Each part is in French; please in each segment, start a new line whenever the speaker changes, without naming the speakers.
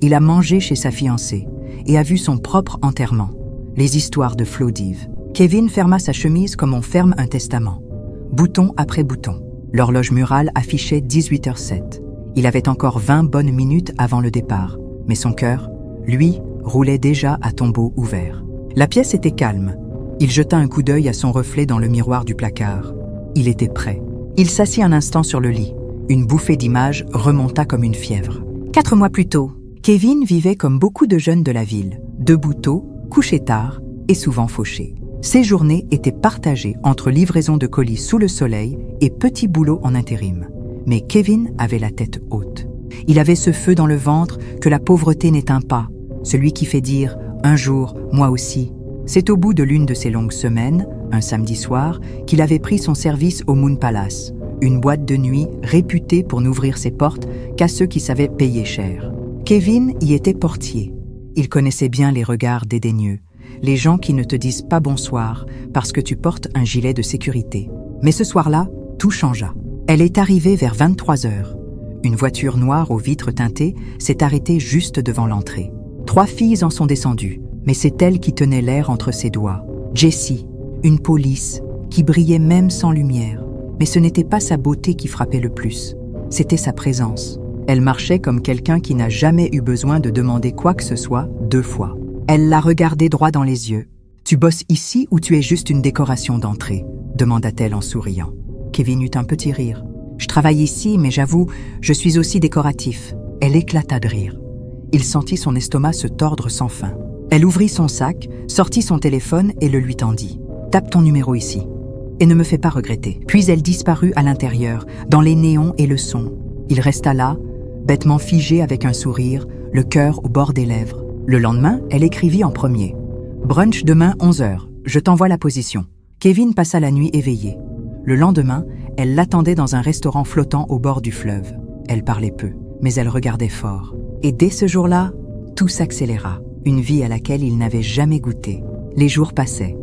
Il a mangé chez sa fiancée et a vu son propre enterrement. Les histoires de Plovdiv. Kevin ferma sa chemise comme on ferme un testament. Bouton après bouton. L'horloge murale affichait 18h07. Il avait encore 20 bonnes minutes avant le départ. Mais son cœur, lui, roulait déjà à tombeau ouvert. La pièce était calme. Il jeta un coup d'œil à son reflet dans le miroir du placard. Il était prêt. Il s'assit un instant sur le lit. Une bouffée d'images remonta comme une fièvre. 4 mois plus tôt, Kevin vivait comme beaucoup de jeunes de la ville, debout tôt, couché tard et souvent fauché. Ses journées étaient partagées entre livraison de colis sous le soleil et petits boulots en intérim. Mais Kevin avait la tête haute. Il avait ce feu dans le ventre que la pauvreté n'éteint pas, celui qui fait dire « un jour, moi aussi ». C'est au bout de l'une de ces longues semaines, un samedi soir, qu'il avait pris son service au Moon Palace, une boîte de nuit réputée pour n'ouvrir ses portes qu'à ceux qui savaient payer cher. Kevin y était portier. Il connaissait bien les regards dédaigneux, les gens qui ne te disent pas bonsoir parce que tu portes un gilet de sécurité. Mais ce soir-là, tout changea. Elle est arrivée vers 23h. Une voiture noire aux vitres teintées s'est arrêtée juste devant l'entrée. 3 filles en sont descendues, mais c'est elle qui tenait l'air entre ses doigts. Jessie, une peau lisse, qui brillait même sans lumière. Mais ce n'était pas sa beauté qui frappait le plus, c'était sa présence. Elle marchait comme quelqu'un qui n'a jamais eu besoin de demander quoi que ce soit 2 fois. Elle la regardait droit dans les yeux. « Tu bosses ici ou tu es juste une décoration d'entrée ?» demanda-t-elle en souriant. Kevin eut un petit rire. « Je travaille ici, mais j'avoue, je suis aussi décoratif. » Elle éclata de rire. Il sentit son estomac se tordre sans fin. Elle ouvrit son sac, sortit son téléphone et le lui tendit. « Tape ton numéro ici. Et ne me fais pas regretter. » Puis elle disparut à l'intérieur, dans les néons et le son. Il resta là, bêtement figé avec un sourire, le cœur au bord des lèvres. Le lendemain, elle écrivit en premier. « Brunch demain 11h. Je t'envoie la position. » Kevin passa la nuit éveillé. Le lendemain, elle l'attendait dans un restaurant flottant au bord du fleuve. Elle parlait peu, mais elle regardait fort. Et dès ce jour-là, tout s'accéléra. Une vie à laquelle il n'avait jamais goûté. Les jours passaient.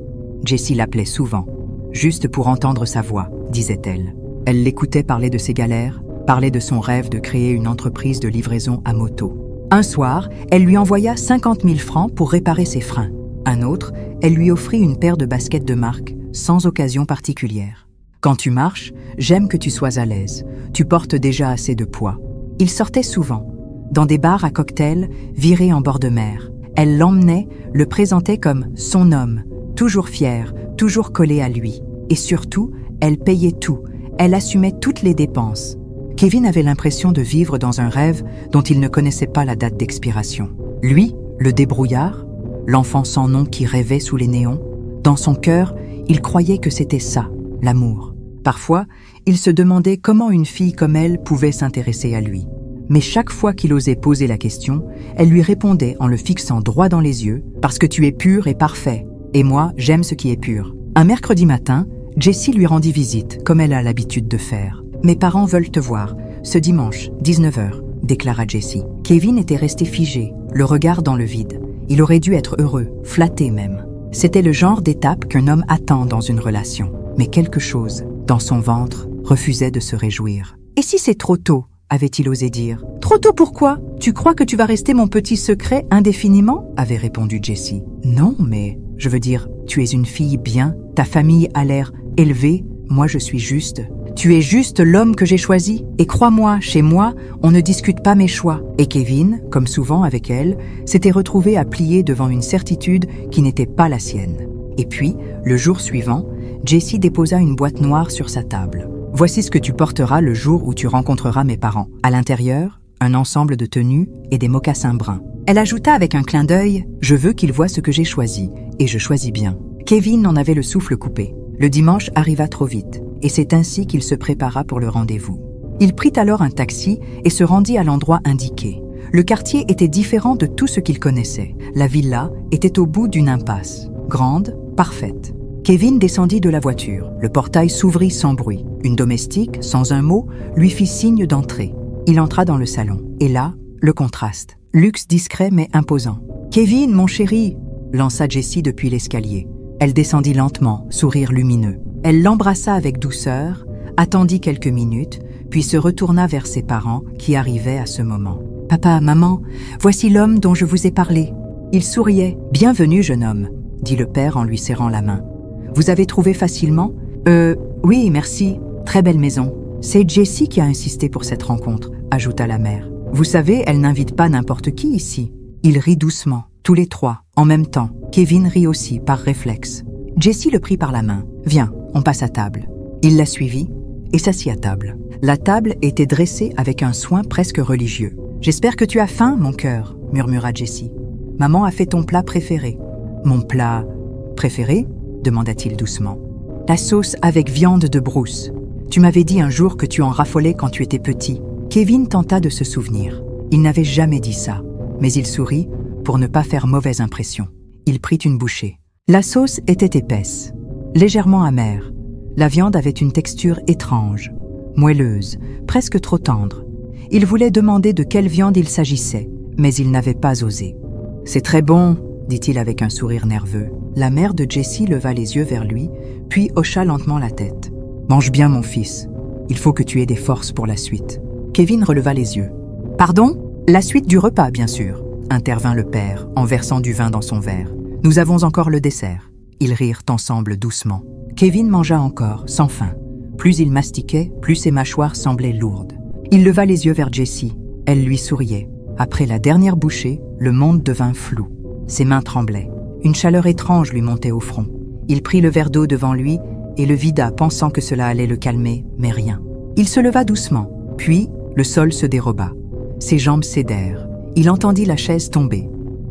Jessie l'appelait souvent. Juste pour entendre sa voix, disait-elle. Elle l'écoutait parler de ses galères, parler de son rêve de créer une entreprise de livraison à moto. Un soir, elle lui envoya 50 000 francs pour réparer ses freins. Un autre, elle lui offrit une paire de baskets de marque, sans occasion particulière. « Quand tu marches, j'aime que tu sois à l'aise. Tu portes déjà assez de poids. » Il sortait souvent, dans des bars à cocktails, virés en bord de mer. Elle l'emmenait, le présentait comme son homme, toujours fier, toujours collé à lui. Et surtout, elle payait tout, elle assumait toutes les dépenses. Kevin avait l'impression de vivre dans un rêve dont il ne connaissait pas la date d'expiration. Lui, le débrouillard, l'enfant sans nom qui rêvait sous les néons, dans son cœur, il croyait que c'était ça, l'amour. Parfois, il se demandait comment une fille comme elle pouvait s'intéresser à lui. Mais chaque fois qu'il osait poser la question, elle lui répondait en le fixant droit dans les yeux « Parce que tu es pur et parfait, et moi, j'aime ce qui est pur. » Un mercredi matin, Jessie lui rendit visite, comme elle a l'habitude de faire. « Mes parents veulent te voir, ce dimanche, 19h, » déclara Jessie. Kevin était resté figé, le regard dans le vide. Il aurait dû être heureux, flatté même. C'était le genre d'étape qu'un homme attend dans une relation. Mais quelque chose, dans son ventre, refusait de se réjouir. « Et si c'est trop tôt ?» avait-il osé dire. « Trop tôt pourquoi? Tu crois que tu vas rester mon petit secret indéfiniment ?» avait répondu Jessie. « Non, mais, je veux dire, tu es une fille bien, ta famille a l'air élevée, moi je suis juste. Tu es juste l'homme que j'ai choisi. Et crois-moi, chez moi, on ne discute pas mes choix. » Et Kevin, comme souvent avec elle, s'était retrouvé à plier devant une certitude qui n'était pas la sienne. Et puis, le jour suivant, Jessie déposa une boîte noire sur sa table. « Voici ce que tu porteras le jour où tu rencontreras mes parents. À l'intérieur, un ensemble de tenues et des mocassins bruns. » Elle ajouta avec un clin d'œil « Je veux qu'il voie ce que j'ai choisi, et je choisis bien. » Kevin en avait le souffle coupé. Le dimanche arriva trop vite, et c'est ainsi qu'il se prépara pour le rendez-vous. Il prit alors un taxi et se rendit à l'endroit indiqué. Le quartier était différent de tout ce qu'il connaissait. La villa était au bout d'une impasse, grande, parfaite. Kevin descendit de la voiture. Le portail s'ouvrit sans bruit. Une domestique, sans un mot, lui fit signe d'entrer. Il entra dans le salon. Et là, le contraste. Luxe discret mais imposant. « Kevin, mon chéri !» lança Jessie depuis l'escalier. Elle descendit lentement, sourire lumineux. Elle l'embrassa avec douceur, attendit quelques minutes, puis se retourna vers ses parents qui arrivaient à ce moment. « Papa, maman, voici l'homme dont je vous ai parlé. » Il souriait. « Bienvenue, jeune homme, » dit le père en lui serrant la main. « Vous avez trouvé facilement ?»« Oui, merci. Très belle maison. » « C'est Jessie qui a insisté pour cette rencontre, » ajouta la mère. « Vous savez, elle n'invite pas n'importe qui ici. » Ils rient doucement, tous les trois, en même temps. Kevin rit aussi, par réflexe. Jessie le prit par la main. « Viens, on passe à table. » Il la suivit et s'assit à table. La table était dressée avec un soin presque religieux. « J'espère que tu as faim, mon cœur, » murmura Jessie. « Maman a fait ton plat préféré. »« Mon plat préféré ?» demanda-t-il doucement. « La sauce avec viande de brousse. Tu m'avais dit un jour que tu en raffolais quand tu étais petit. » Kevin tenta de se souvenir. Il n'avait jamais dit ça, mais il sourit pour ne pas faire mauvaise impression. Il prit une bouchée. La sauce était épaisse, légèrement amère. La viande avait une texture étrange, moelleuse, presque trop tendre. Il voulait demander de quelle viande il s'agissait, mais il n'avait pas osé. « C'est très bon », dit-il avec un sourire nerveux. La mère de Jessie leva les yeux vers lui, puis hocha lentement la tête. « Mange bien, mon fils. Il faut que tu aies des forces pour la suite. » Kevin releva les yeux. « Pardon ? La suite du repas, bien sûr, » intervint le père en versant du vin dans son verre. « Nous avons encore le dessert. » Ils rirent ensemble doucement. Kevin mangea encore, sans faim. Plus il mastiquait, plus ses mâchoires semblaient lourdes. Il leva les yeux vers Jessie. Elle lui souriait. Après la dernière bouchée, le monde devint flou. Ses mains tremblaient. Une chaleur étrange lui montait au front. Il prit le verre d'eau devant lui et le vida, pensant que cela allait le calmer, mais rien. Il se leva doucement, puis le sol se déroba. Ses jambes cédèrent. Il entendit la chaise tomber,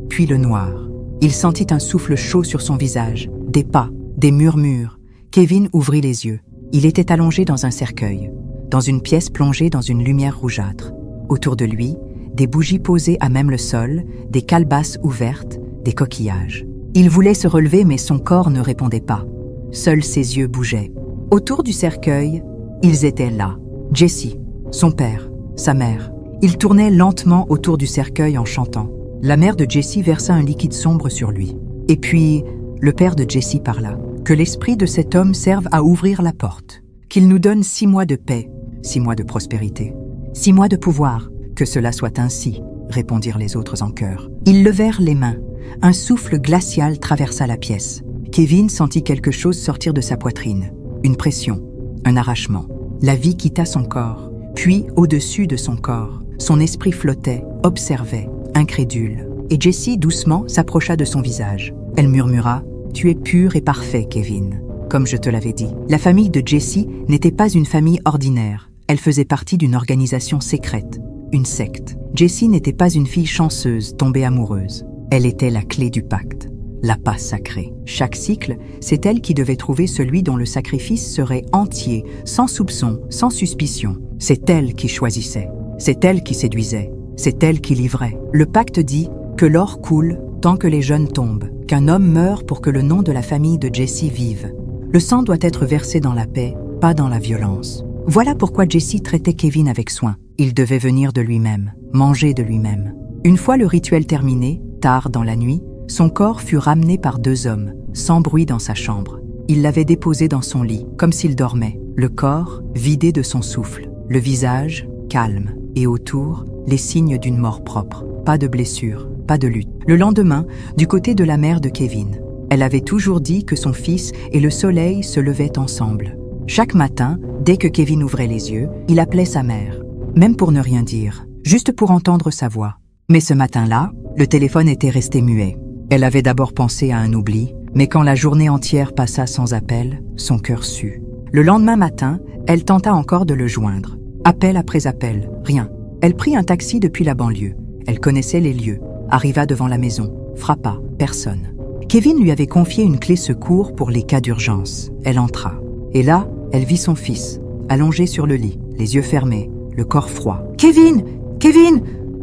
puis le noir. Il sentit un souffle chaud sur son visage, des pas, des murmures. Kevin ouvrit les yeux. Il était allongé dans un cercueil, dans une pièce plongée dans une lumière rougeâtre. Autour de lui, des bougies posées à même le sol, des calebasses ouvertes, des coquillages. Il voulait se relever, mais son corps ne répondait pas. Seuls ses yeux bougeaient. Autour du cercueil, ils étaient là. Jessie, son père, sa mère. Ils tournaient lentement autour du cercueil en chantant. La mère de Jessie versa un liquide sombre sur lui. Et puis, le père de Jessie parla. « Que l'esprit de cet homme serve à ouvrir la porte. Qu'il nous donne 6 mois de paix, 6 mois de prospérité, 6 mois de pouvoir. Que cela soit ainsi, » répondirent les autres en chœur. Ils levèrent les mains. Un souffle glacial traversa la pièce. Kevin sentit quelque chose sortir de sa poitrine. Une pression, un arrachement. La vie quitta son corps. Puis, au-dessus de son corps, son esprit flottait, observait, incrédule. Et Jessie, doucement, s'approcha de son visage. Elle murmura « Tu es pur et parfait, Kevin. » Comme je te l'avais dit. La famille de Jessie n'était pas une famille ordinaire. Elle faisait partie d'une organisation secrète, une secte. Jessie n'était pas une fille chanceuse, tombée amoureuse. Elle était la clé du pacte, l'appât sacré. Chaque cycle, c'est elle qui devait trouver celui dont le sacrifice serait entier, sans soupçon, sans suspicion. C'est elle qui choisissait. C'est elle qui séduisait. C'est elle qui livrait. Le pacte dit que l'or coule tant que les jeunes tombent, qu'un homme meurt pour que le nom de la famille de Jessie vive. Le sang doit être versé dans la paix, pas dans la violence. Voilà pourquoi Jessie traitait Kevin avec soin. Il devait venir de lui-même, manger de lui-même. Une fois le rituel terminé, tard dans la nuit, son corps fut ramené par 2 hommes, sans bruit dans sa chambre. Ils l'avaient déposé dans son lit, comme s'il dormait, le corps vidé de son souffle, le visage calme, et autour, les signes d'une mort propre. Pas de blessure, pas de lutte. Le lendemain, du côté de la mère de Kevin, elle avait toujours dit que son fils et le soleil se levaient ensemble. Chaque matin, dès que Kevin ouvrait les yeux, il appelait sa mère, même pour ne rien dire, juste pour entendre sa voix. Mais ce matin-là, le téléphone était resté muet. Elle avait d'abord pensé à un oubli, mais quand la journée entière passa sans appel, son cœur sut. Le lendemain matin, elle tenta encore de le joindre. Appel après appel, rien. Elle prit un taxi depuis la banlieue. Elle connaissait les lieux, arriva devant la maison, frappa, personne. Kevin lui avait confié une clé secours pour les cas d'urgence. Elle entra. Et là, elle vit son fils, allongé sur le lit, les yeux fermés, le corps froid. « Kevin! Kevin!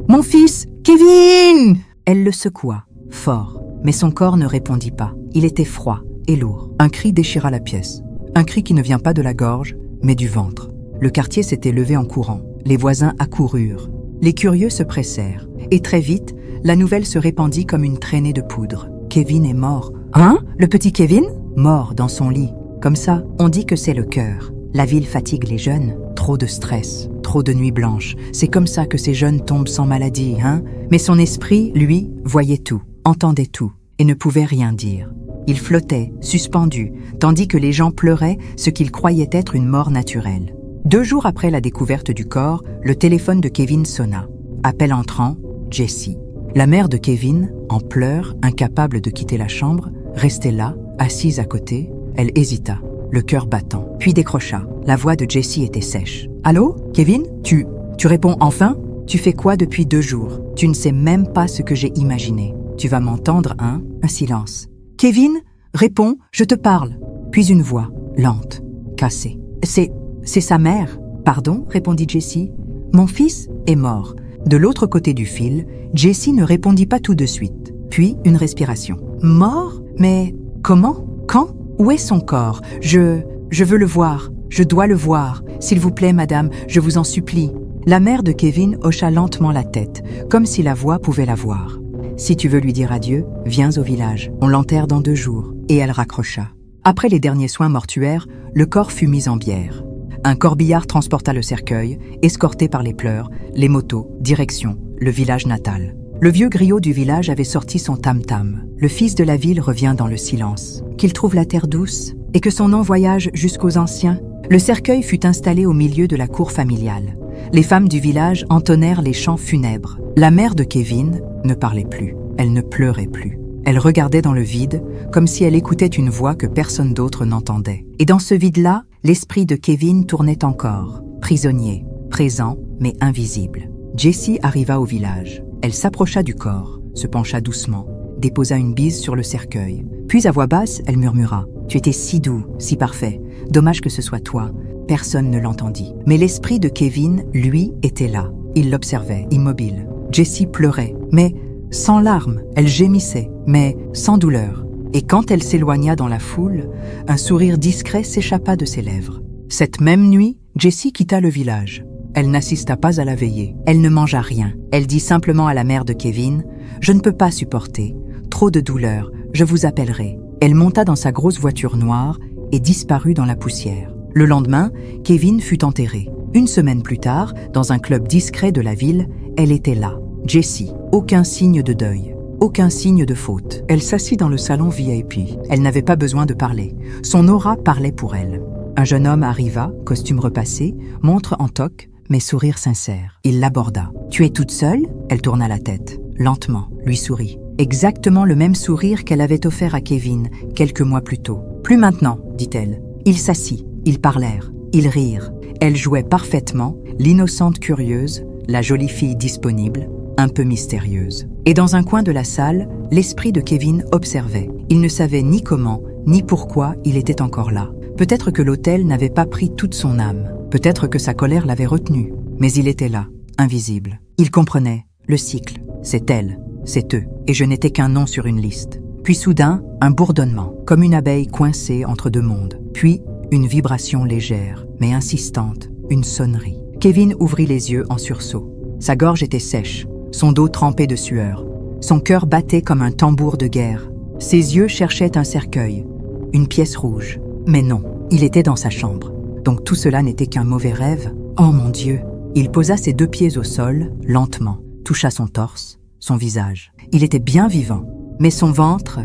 Mon fils! Kevin !» Elle le secoua, fort, mais son corps ne répondit pas. Il était froid et lourd. Un cri déchira la pièce. Un cri qui ne vient pas de la gorge, mais du ventre. Le quartier s'était levé en courant. Les voisins accoururent. Les curieux se pressèrent. Et très vite, la nouvelle se répandit comme une traînée de poudre. Kevin est mort. Hein? Le petit Kevin? Mort dans son lit. Comme ça, on dit que c'est le cœur. La ville fatigue les jeunes. Trop de stress, trop Trop de nuits blanches, c'est comme ça que ces jeunes tombent sans maladie, hein? Mais son esprit, lui, voyait tout, entendait tout, et ne pouvait rien dire. Il flottait, suspendu, tandis que les gens pleuraient ce qu'ils croyaient être une mort naturelle. 2 jours après la découverte du corps, le téléphone de Kevin sonna. Appel entrant, Jessie. La mère de Kevin, en pleurs, incapable de quitter la chambre, restait là, assise à côté. Elle hésita, le cœur battant, puis décrocha. La voix de Jessie était sèche. « Allô, Kevin? Tu réponds enfin? Tu fais quoi depuis 2 jours? Tu ne sais même pas ce que j'ai imaginé. Tu vas m'entendre, hein? » Un silence. « Kevin, réponds, je te parle. » Puis une voix, lente, cassée. « C'est sa mère. »« Pardon, » répondit Jessie. « Mon fils est mort. » De l'autre côté du fil, Jessie ne répondit pas tout de suite. Puis une respiration. « Mort? Mais comment? Quand? Où est son corps? Je veux le voir. Je dois le voir. S'il vous plaît, madame, je vous en supplie. » La mère de Kevin hocha lentement la tête, comme si la voix pouvait la voir. « Si tu veux lui dire adieu, viens au village. On l'enterre dans 2 jours. » Et elle raccrocha. Après les derniers soins mortuaires, le corps fut mis en bière. Un corbillard transporta le cercueil, escorté par les pleurs, les motos, direction, le village natal. Le vieux griot du village avait sorti son tam-tam. Le fils de la ville revient dans le silence. Qu'il trouve la terre douce et que son nom voyage jusqu'aux anciens. Le cercueil fut installé au milieu de la cour familiale. Les femmes du village entonnèrent les chants funèbres. La mère de Kevin ne parlait plus. Elle ne pleurait plus. Elle regardait dans le vide, comme si elle écoutait une voix que personne d'autre n'entendait. Et dans ce vide-là, l'esprit de Kevin tournait encore, prisonnier, présent, mais invisible. Jessie arriva au village. Elle s'approcha du corps, se pencha doucement, déposa une bise sur le cercueil. Puis à voix basse, elle murmura « Tu étais si doux, si parfait. Dommage que ce soit toi. » Personne ne l'entendit. Mais l'esprit de Kevin, lui, était là. Il l'observait, immobile. Jessie pleurait, mais sans larmes. Elle gémissait, mais sans douleur. Et quand elle s'éloigna dans la foule, un sourire discret s'échappa de ses lèvres. Cette même nuit, Jessie quitta le village. Elle n'assista pas à la veillée. Elle ne mangea rien. Elle dit simplement à la mère de Kevin « Je ne peux pas supporter. Trop de douleur. Je vous appellerai. » Elle monta dans sa grosse voiture noire et disparut dans la poussière. Le lendemain, Kevin fut enterré. 1 semaine plus tard, dans un club discret de la ville, elle était là. Jessie. Aucun signe de deuil. Aucun signe de faute. Elle s'assit dans le salon VIP. Elle n'avait pas besoin de parler. Son aura parlait pour elle. Un jeune homme arriva, costume repassé, montre en toque, mais sourire sincère. Il l'aborda. « Tu es toute seule ?» Elle tourna la tête. Lentement, lui sourit. Exactement le même sourire qu'elle avait offert à Kevin quelques mois plus tôt. « Plus maintenant, » dit-elle. Ils s'assit, ils parlèrent, ils rirent. Elle jouait parfaitement, l'innocente curieuse, la jolie fille disponible, un peu mystérieuse. Et dans un coin de la salle, l'esprit de Kevin observait. Il ne savait ni comment, ni pourquoi il était encore là. Peut-être que l'hôtel n'avait pas pris toute son âme. Peut-être que sa colère l'avait retenu. Mais il était là, invisible. Il comprenait. Le cycle, c'est elle, c'est eux. Et je n'étais qu'un nom sur une liste. Puis soudain, un bourdonnement, comme une abeille coincée entre 2 mondes. Puis, une vibration légère, mais insistante, une sonnerie. Kevin ouvrit les yeux en sursaut. Sa gorge était sèche, son dos trempé de sueur. Son cœur battait comme un tambour de guerre. Ses yeux cherchaient un cercueil, une pièce rouge. Mais non, il était dans sa chambre. Donc tout cela n'était qu'un mauvais rêve. Oh mon Dieu! Il posa ses 2 pieds au sol, lentement, toucha son torse, son visage. Il était bien vivant, mais son ventre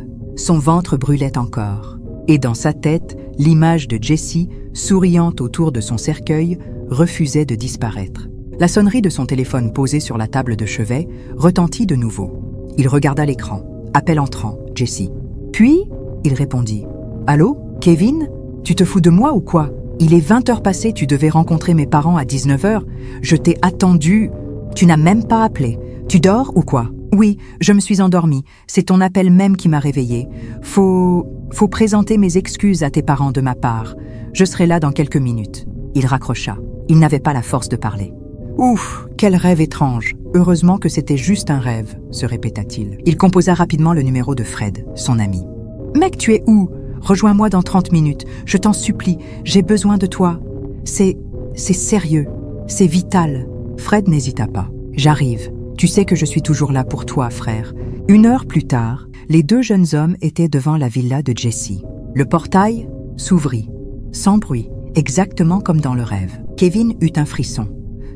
brûlait encore. Et dans sa tête, l'image de Jessie, souriant autour de son cercueil, refusait de disparaître. La sonnerie de son téléphone posé sur la table de chevet retentit de nouveau. Il regarda l'écran. Appel entrant, Jessie. Puis, il répondit. « Allô, Kevin? Tu te fous de moi ou quoi? Il est 20 heures passées, tu devais rencontrer mes parents à 19 heures. Je t'ai attendu. Tu n'as même pas appelé. Tu dors ou quoi? Oui, je me suis endormie. C'est ton appel même qui m'a réveillée. Faut présenter mes excuses à tes parents de ma part. Je serai là dans quelques minutes. » Il raccrocha. Il n'avait pas la force de parler. « Ouf, quel rêve étrange. Heureusement que c'était juste un rêve, » se répéta-t-il. Il composa rapidement le numéro de Fred, son ami. « Mec, tu es où? Rejoins-moi dans 30 minutes. Je t'en supplie, j'ai besoin de toi. C'est sérieux. C'est vital. » Fred n'hésita pas. « J'arrive. Tu sais que je suis toujours là pour toi, frère. » 1 heure plus tard, les 2 jeunes hommes étaient devant la villa de Jessie. Le portail s'ouvrit, sans bruit, exactement comme dans le rêve. Kevin eut un frisson.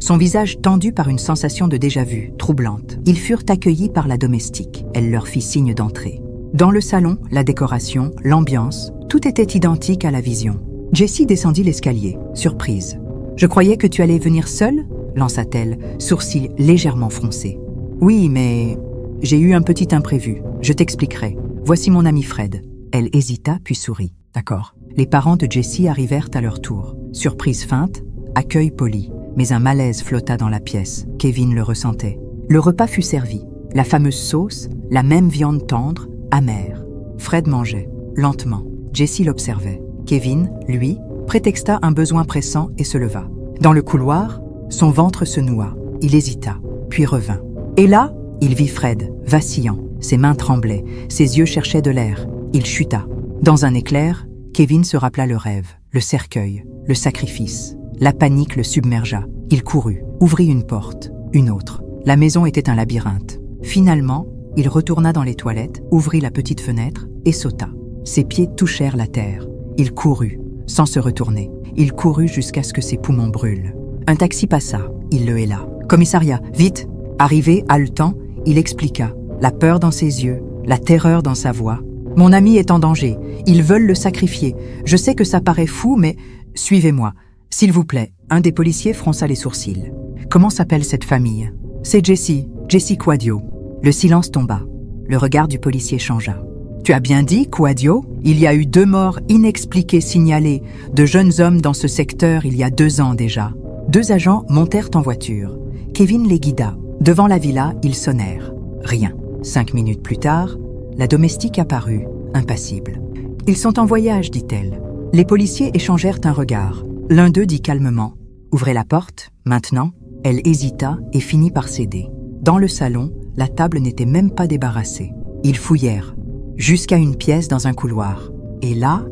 son visage tendu par une sensation de déjà-vu, troublante. Ils furent accueillis par la domestique. Elle leur fit signe d'entrer. Dans le salon, la décoration, l'ambiance, tout était identique à la vision. Jessie descendit l'escalier, surprise. « Je croyais que tu allais venir seule ?» lança-t-elle, sourcils légèrement froncés. « Oui, mais j'ai eu un petit imprévu. Je t'expliquerai. Voici mon ami Fred. » Elle hésita puis sourit. « D'accord. » Les parents de Jessie arrivèrent à leur tour. Surprise feinte, accueil poli. Mais un malaise flotta dans la pièce. Kevin le ressentait. Le repas fut servi. La fameuse sauce, la même viande tendre, amère. Fred mangeait, lentement. Jessie l'observait. Kevin, lui, prétexta un besoin pressant et se leva. Dans le couloir, son ventre se noua. Il hésita, puis revint. Et là, il vit Fred, vacillant. Ses mains tremblaient, ses yeux cherchaient de l'air. Il chuta. Dans un éclair, Kevin se rappela le rêve, le cercueil, le sacrifice. La panique le submergea. Il courut, ouvrit une porte, une autre. La maison était un labyrinthe. Finalement, il retourna dans les toilettes, ouvrit la petite fenêtre et sauta. Ses pieds touchèrent la terre. Il courut, sans se retourner. Il courut jusqu'à ce que ses poumons brûlent. Un taxi passa. Il le héla. « Commissariat, vite !» Arrivé, haletant, il expliqua. La peur dans ses yeux, la terreur dans sa voix. « Mon ami est en danger. Ils veulent le sacrifier. Je sais que ça paraît fou, mais suivez-moi. S'il vous plaît. » Un des policiers fronça les sourcils. « Comment s'appelle cette famille ?»« C'est Jessie Quadio. » Le silence tomba. Le regard du policier changea. « Tu as bien dit, Quadio ? Il y a eu 2 morts inexpliquées signalées de jeunes hommes dans ce secteur il y a 2 ans déjà. » 2 agents montèrent en voiture. Kevin les guida. Devant la villa, ils sonnèrent. Rien. 5 minutes plus tard, la domestique apparut, impassible. « Ils sont en voyage, dit-elle. » Les policiers échangèrent un regard. L'un d'eux dit calmement « Ouvrez la porte, maintenant ?» Elle hésita et finit par céder. Dans le salon, la table n'était même pas débarrassée. Ils fouillèrent, jusqu'à une pièce dans un couloir. Et là,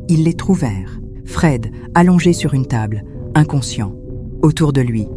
ils les trouvèrent. Fred, allongé sur une table, inconscient. Autour de lui,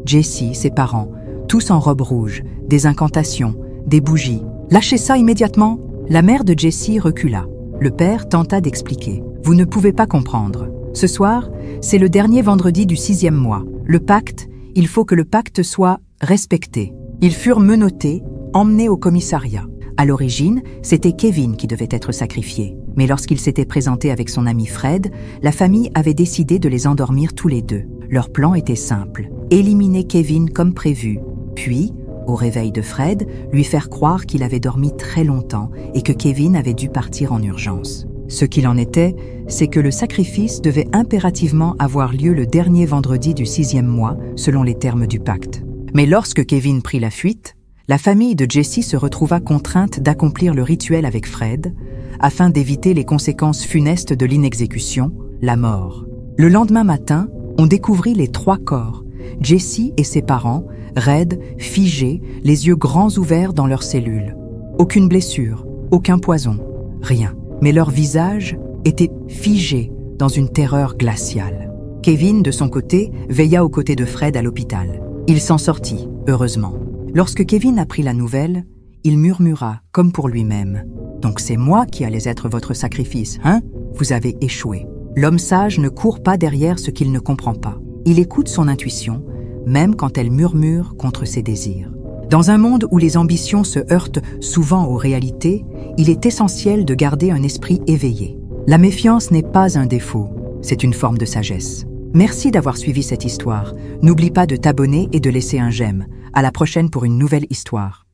Jessie, ses parents, tous en robe rouge, des incantations, des bougies. « Lâchez ça immédiatement !» La mère de Jessie recula. Le père tenta d'expliquer. « Vous ne pouvez pas comprendre. Ce soir, c'est le dernier vendredi du 6e mois. Le pacte, il faut que le pacte soit respecté. » Ils furent menottés, emmenés au commissariat. À l'origine, c'était Kevin qui devait être sacrifié. Mais lorsqu'il s'était présenté avec son ami Fred, la famille avait décidé de les endormir tous les deux. Leur plan était simple, éliminer Kevin comme prévu, puis, au réveil de Fred, lui faire croire qu'il avait dormi très longtemps et que Kevin avait dû partir en urgence. Ce qu'il en était, c'est que le sacrifice devait impérativement avoir lieu le dernier vendredi du 6e mois, selon les termes du pacte. Mais lorsque Kevin prit la fuite, la famille de Jessie se retrouva contrainte d'accomplir le rituel avec Fred, afin d'éviter les conséquences funestes de l'inexécution, la mort. Le lendemain matin, on découvrit les 3 corps, Jessie et ses parents, raides, figés, les yeux grands ouverts dans leurs cellules. Aucune blessure, aucun poison, rien. Mais leurs visages étaient figés dans une terreur glaciale. Kevin, de son côté, veilla aux côtés de Fred à l'hôpital. Il s'en sortit, heureusement. Lorsque Kevin apprit la nouvelle, il murmura, comme pour lui-même. « Donc c'est moi qui allais être votre sacrifice, hein ? Vous avez échoué. » L'homme sage ne court pas derrière ce qu'il ne comprend pas. Il écoute son intuition, même quand elle murmure contre ses désirs. Dans un monde où les ambitions se heurtent souvent aux réalités, il est essentiel de garder un esprit éveillé. La méfiance n'est pas un défaut, c'est une forme de sagesse. Merci d'avoir suivi cette histoire. N'oublie pas de t'abonner et de laisser un j'aime. À la prochaine pour une nouvelle histoire.